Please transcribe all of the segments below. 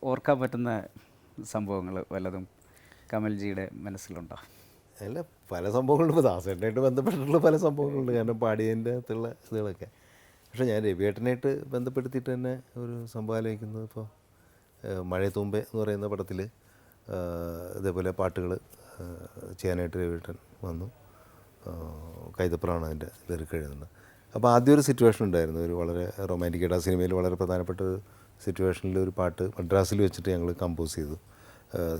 ഓർക്കാൻ പറ്റുന്ന സംഭവങ്ങൾ വല്ലതും കമൽജിയുടെ മനസ്സിലുണ്ടോ? അല്ല, പല സംഭവങ്ങളുണ്ട്. ഇപ്പോൾ ദാസേട്ടനായിട്ട് ബന്ധപ്പെട്ടിട്ടുള്ള പല സംഭവങ്ങളുണ്ട്, കാരണം പാടിയതിൻ്റെ അകത്തുള്ള ഇതുകളൊക്കെ. പക്ഷേ ഞാൻ രവിയേട്ടനായിട്ട് ബന്ധപ്പെടുത്തിയിട്ട് തന്നെ ഒരു സംഭവം ആലോചിക്കുന്നത്, ഇപ്പോൾ മഴയത്തുമ്പേ എന്ന് പറയുന്ന പടത്തിൽ ഇതേപോലെ പാട്ടുകൾ ചെയ്യാനായിട്ട് രവിയേട്ടൻ വന്നു. കൈതപ്രമാണ് അതിൻ്റെ ലിറിക്ക് എഴുതുന്നത്. അപ്പോൾ ആദ്യം ഒരു സിറ്റുവേഷൻ ഉണ്ടായിരുന്നു, ഒരു വളരെ റൊമാൻറ്റിക്കായിട്ട് ആ സിനിമയിൽ വളരെ പ്രധാനപ്പെട്ട ഒരു സിറ്റുവേഷനിൽ ഒരു പാട്ട് മദ്രാസിൽ വെച്ചിട്ട് ഞങ്ങൾ കമ്പോസ് ചെയ്തു.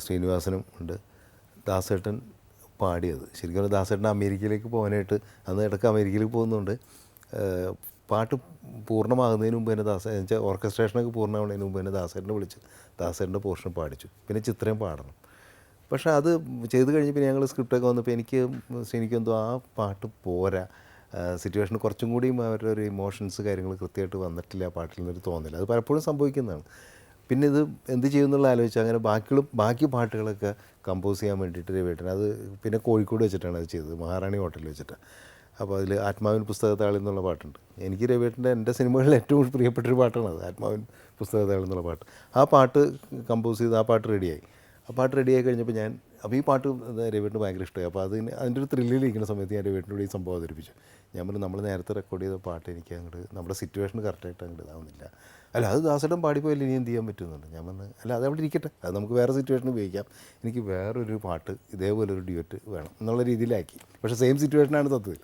ശ്രീനിവാസനും ഉണ്ട്, ദാസേട്ടൻ പാടിയത്. ശരിക്കും പറഞ്ഞാൽ ദാസേട്ടൻ അമേരിക്കയിലേക്ക് പോകാനായിട്ട്, അന്ന് ഇടയ്ക്ക് അമേരിക്കയിലേക്ക് പോകുന്നുണ്ട്, പാട്ട് പൂർണ്ണമാകുന്നതിന് മുമ്പ് തന്നെ എന്നുവെച്ചാൽ ഓർക്കസ്ട്രേഷനൊക്കെ പൂർണ്ണമാകുന്നതിന് മുമ്പ് തന്നെ ദാസേട്ടനെ വിളിച്ച് ദാസേട്ടൻ്റെ പോർഷൻ പാടിച്ചു. പിന്നെ ചിത്രയും പാടണം. പക്ഷേ അത് ചെയ്ത് കഴിഞ്ഞപ്പോൾ ഞങ്ങൾ സ്ക്രിപ്റ്റൊക്കെ വന്നപ്പോൾ എനിക്കെന്തോ ആ പാട്ട് പോരാ, സിറ്റുവേഷൻ കുറച്ചും കൂടിയും അവരുടെ ഒരു ഇമോഷൻസ് കാര്യങ്ങൾ കൃത്യമായിട്ട് വന്നിട്ടില്ല ആ പാട്ടിൽ നിന്നൊരു തോന്നില്ല. അത് പലപ്പോഴും സംഭവിക്കുന്നതാണ്. പിന്നെ ഇത് എന്ത് ചെയ്യുമെന്നുള്ള ആലോചിച്ചാൽ അങ്ങനെ ബാക്കി പാട്ടുകളൊക്കെ കമ്പോസ് ചെയ്യാൻ വേണ്ടിയിട്ട് രവിയേട്ടൻ അത് പിന്നെ കോഴിക്കോട് വെച്ചിട്ടാണ് അത് ചെയ്തത്, മഹാറാണി ഹോട്ടലിൽ വെച്ചിട്ട്. അപ്പോൾ അതിൽ ആത്മാവിൻ പുസ്തകത്താളിൽ എന്നുള്ള പാട്ടുണ്ട്. എനിക്ക് രവിയേട്ടൻ്റെ എൻ്റെ സിനിമകളിൽ ഏറ്റവും പ്രിയപ്പെട്ടൊരു പാട്ടാണ് അത്, ആത്മാവിൻ പുസ്തകത്താളിൽ എന്നുള്ള പാട്ട്. ആ പാട്ട് കമ്പോസ് ചെയ്ത് ആ പാട്ട് റെഡിയായി. ആ പാട്ട് റെഡിയായി കഴിഞ്ഞപ്പോൾ അപ്പോൾ ഈ പാട്ട് രവിയേട്ടന് ഭയങ്കര ഇഷ്ടമായി. അപ്പോൾ അതിൻ്റെ ഒരു ത്രില്ലിലിരിക്കുന്ന സമയത്ത് ഞാൻ രവിയേട്ടനോട് ഈ സംഭവം അവതരിപ്പിച്ചു. ഞാൻ പറഞ്ഞു, നമ്മൾ നേരത്തെ റെക്കോർഡ് ചെയ്ത പാട്ട് എനിക്ക് അങ്ങോട്ട് നമ്മുടെ സിറ്റുവേഷൻ കറക്റ്റായിട്ട് അങ്ങോട്ട് ഇതാവുന്നില്ല. അല്ല, അത് ദാസേട്ടൻ പാടിപ്പോയില്ല, ഇനി എന്ത് ചെയ്യാൻ പറ്റുന്നുണ്ട്. ഞാൻ പറഞ്ഞു, അല്ല അത് അവിടെ ഇരിക്കട്ടെ, അത് നമുക്ക് വേറെ സിറ്റുവേഷൻ ഉപയോഗിക്കാം, എനിക്ക് വേറൊരു പാട്ട് ഇതേപോലെ ഒരു ഡ്യുവറ്റ് വേണം എന്നുള്ള രീതിയിലാക്കി. പക്ഷേ സെയിം സിറ്റുവേഷനാണ് സത്യത്തിൽ.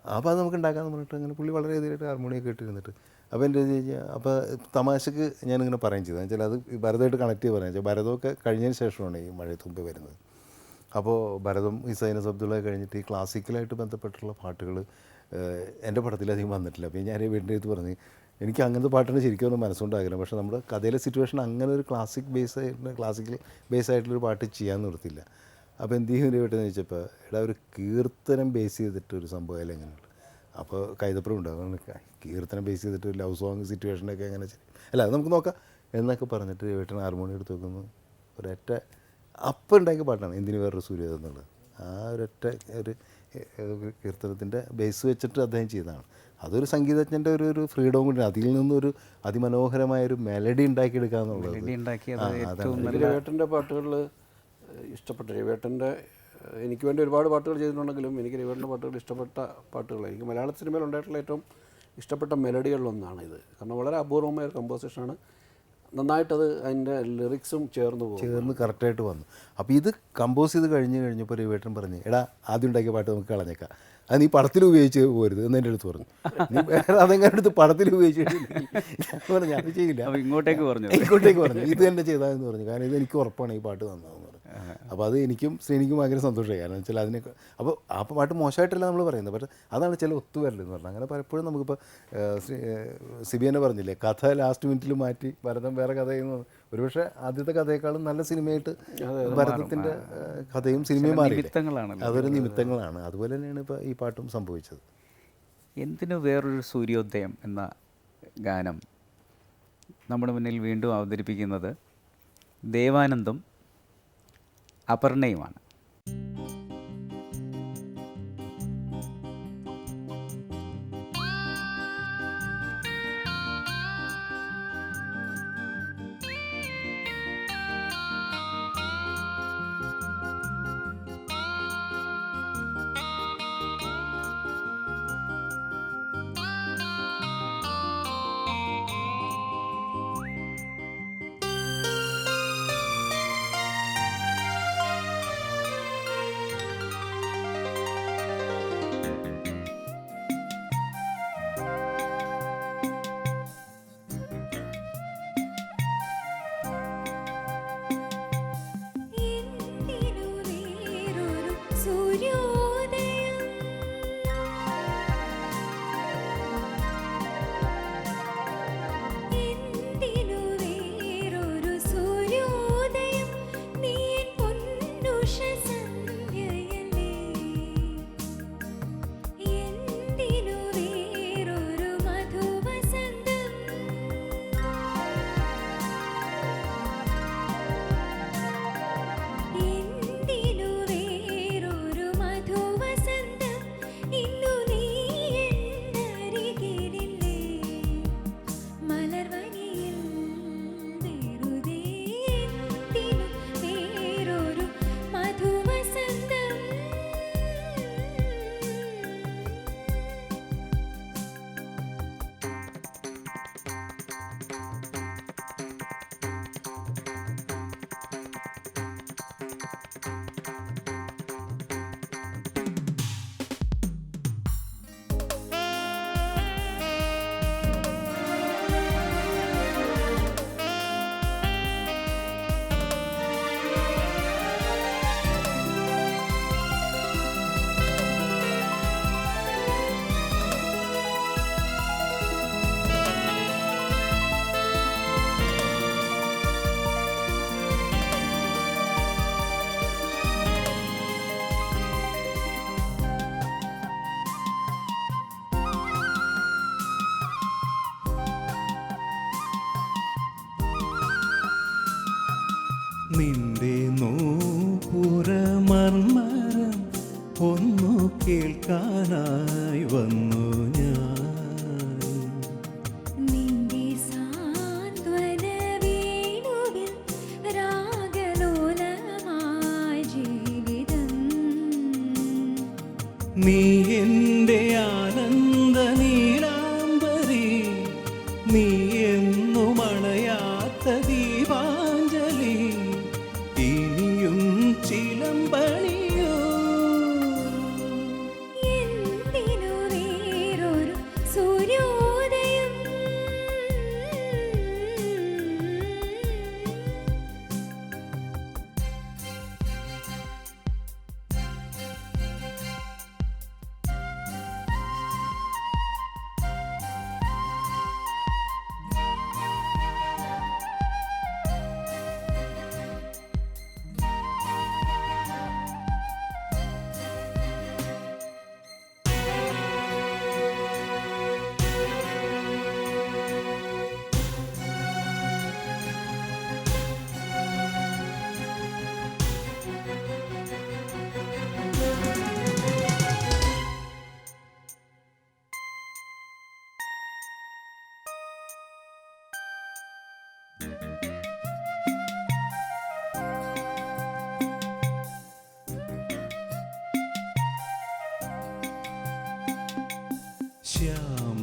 അപ്പോൾ അത് നമുക്ക് ഉണ്ടാക്കാമെന്ന് പറഞ്ഞിട്ട് അങ്ങനെ പുള്ളി വളരെ ഇതായിട്ട് ഹാർമോണിയൊക്കെ ഇട്ടിരുന്നിട്ട് അപ്പോൾ എൻ്റെ കഴിഞ്ഞാൽ അപ്പോൾ തമാശക്ക് ഞാനിങ്ങനെ പറയുകയും ചെയ്തത് വെച്ചാൽ അത് ഭരതമായിട്ട് കണക്ട് ചെയ്ത് പറയാം. ഭരതമൊക്കെ കഴിഞ്ഞതിന് ശേഷമാണ് ഈ മഴയത്തുമ്പ് വരുന്നത്. അപ്പോൾ ഭരതം ഹിസൈനസ് അബ്ദുള്ള കഴിഞ്ഞിട്ട് ഈ ക്ലാസിക്കലായിട്ട് ബന്ധപ്പെട്ടുള്ള പാട്ടുകൾ എൻ്റെ പടത്തിലധികം വന്നിട്ടില്ല. അപ്പോൾ ഞാൻ വീടിൻ്റെ അടുത്ത് പറഞ്ഞ്, എനിക്ക് അങ്ങനത്തെ പാട്ടിന് ശരിക്കും ഒന്ന് മനസ്സുകൊണ്ടാകില്ല, പക്ഷേ നമ്മുടെ കഥയിലെ സിറ്റുവേഷൻ അങ്ങനെ ഒരു ക്ലാസിക്കൽ ബേസ് ആയിട്ടുള്ളൊരു പാട്ട് ചെയ്യാൻ നിർത്തില്ല. അപ്പോൾ എന്ത് ചെയ്യും വീട്ടിൽ ചോദിച്ചപ്പോൾ, ഒരു കീർത്തനം ബേസ് ചെയ്തിട്ടൊരു സംഭവം എങ്ങനെയുണ്ട്. അപ്പോൾ കൈതപ്രം ഉണ്ടാകും, കീർത്തനം ബേസ് ചെയ്തിട്ട് ലവ് സോങ് സിറ്റുവേഷനൊക്കെ എങ്ങനെ അല്ല അത് നമുക്ക് നോക്കാം എന്നൊക്കെ പറഞ്ഞിട്ട് വീട്ടിൽ ഹാർമോണിയം എടുത്ത് നോക്കുന്നു. ഒരൊറ്റ അപ്പം ഉണ്ടാക്കിയ പാട്ടാണ് എന്തിന് വേറൊരു സൂര്യോദയം എന്നുള്ളത്. ആ ഒരു കീർത്തനത്തിൻ്റെ ബേസ് വെച്ചിട്ട് അദ്ദേഹം ചെയ്തതാണ്. അതൊരു സംഗീതജ്ഞൻ്റെ ഒരു ഫ്രീഡവും കൂടി, അതിൽ നിന്നൊരു അതിമനോഹരമായൊരു മെലഡി ഉണ്ടാക്കിയെടുക്കുക എന്നുള്ളത്. രവിയേട്ടൻ്റെ പാട്ടുകളിൽ ഇഷ്ടപ്പെട്ട രവിയേട്ടൻ്റെ എനിക്ക് വേണ്ടി ഒരുപാട് പാട്ടുകൾ ചെയ്തിട്ടുണ്ടെങ്കിലും എനിക്ക് രവിയേട്ടൻ്റെ പാട്ടുകൾ ഇഷ്ടപ്പെട്ട പാട്ടുകൾ, എനിക്ക് മലയാള സിനിമയിൽ ഉണ്ടായിട്ടുള്ള ഏറ്റവും ഇഷ്ടപ്പെട്ട മെലഡികളിലൊന്നാണ് ഇത്. കാരണം വളരെ അപൂർവമായ ഒരു കമ്പോസിഷനാണ്, നന്നായിട്ടത് അതിൻ്റെ ലിറിക്സും ചേർന്ന് കറക്റ്റായിട്ട് വന്നു. അപ്പോൾ ഇത് കമ്പോസ് ചെയ്ത് കഴിഞ്ഞപ്പോൾ രവിയേട്ടൻ പറഞ്ഞ്, ആദ്യം ഉണ്ടാക്കിയ പാട്ട് നമുക്ക് കളഞ്ഞേക്കാം, അത് നീ പടത്തിൽ ഉപയോഗിച്ച് പോരുത് എന്ന് എൻ്റെ അടുത്ത് പറഞ്ഞു. നീ വേറെ അതെങ്ങനെ എടുത്ത് പടത്തിൽ ഉപയോഗിച്ച് പറഞ്ഞു, ഞാൻ ചെയ്യില്ല, ഇങ്ങോട്ടേക്ക് പറഞ്ഞു ഇത് തന്നെ ചെയ്താന്ന് പറഞ്ഞു. കാരണം ഇത് എനിക്ക് ഉറപ്പാണ് ഈ പാട്ട് തന്നതെന്ന് പറഞ്ഞു. അപ്പോൾ അത് എനിക്കും ശ്രീനിക്കും ഭയങ്കര സന്തോഷമായി. കാരണം വെച്ചാൽ അതിനൊക്കെ അപ്പോൾ ആ പാട്ട് മോശമായിട്ടല്ല നമ്മൾ പറയുന്നത്, പക്ഷേ അതാണ് ചില ഒത്തുവരലെന്ന് പറഞ്ഞാൽ. അങ്ങനെ പലപ്പോഴും നമുക്കിപ്പോൾ സിബിയനെ പറഞ്ഞില്ലേ, കഥ ലാസ്റ്റ് മിനിറ്റിൽ മാറ്റി ഭരതം വേറെ കഥ ചെയ്യുന്നു. ഒരുപക്ഷെ ആദ്യത്തെ കഥയേക്കാളും നല്ല സിനിമയായിട്ട് ഭരതത്തിൻ്റെ കഥയും സിനിമയും മാറി, അതൊരു നിമിത്തങ്ങളാണ്. അതുപോലെ തന്നെയാണ് ഇപ്പോൾ ഈ പാട്ടും സംഭവിച്ചത്. എന്തിനു വേറൊരു സൂര്യോദയം എന്ന ഗാനം നമ്മുടെ മുന്നിൽ വീണ്ടും അവതരിപ്പിക്കുന്നത് ദേവാനന്ദും അപർണയുമാണ്. നിന്റെ നോപുരമർമരം ഒന്നു കേൾക്കാനായി വന്നു ഞാൻ. നിന്റെ സാന്ത്വന വീണുവിൽ രാഗലോലമായി ജീവിതം. നീ എൻ്റെ ആനന്ദ നീലാംബരി, നീ എന്നും അണയാത്ത ദീപാഞ്ജലി, ഇനിയും ചിലമ്പണിയോ. എന്തിനു വേറൊരു സൂര്യോദയം.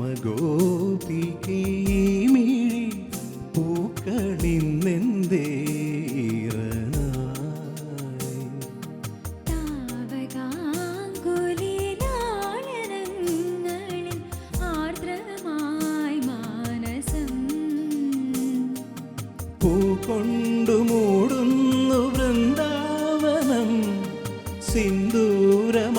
ശ്യാമഗോപികേ മിഴി പൂക്കളിന്നെന്തേ ഈറനായി. താവകാങ്കുലിലാളനങ്ങളിൽ ആർദ്രമായി മാനസം. പൂകൊണ്ടു മൂടുന്നു വൃന്ദാവനം, സിന്ദൂരം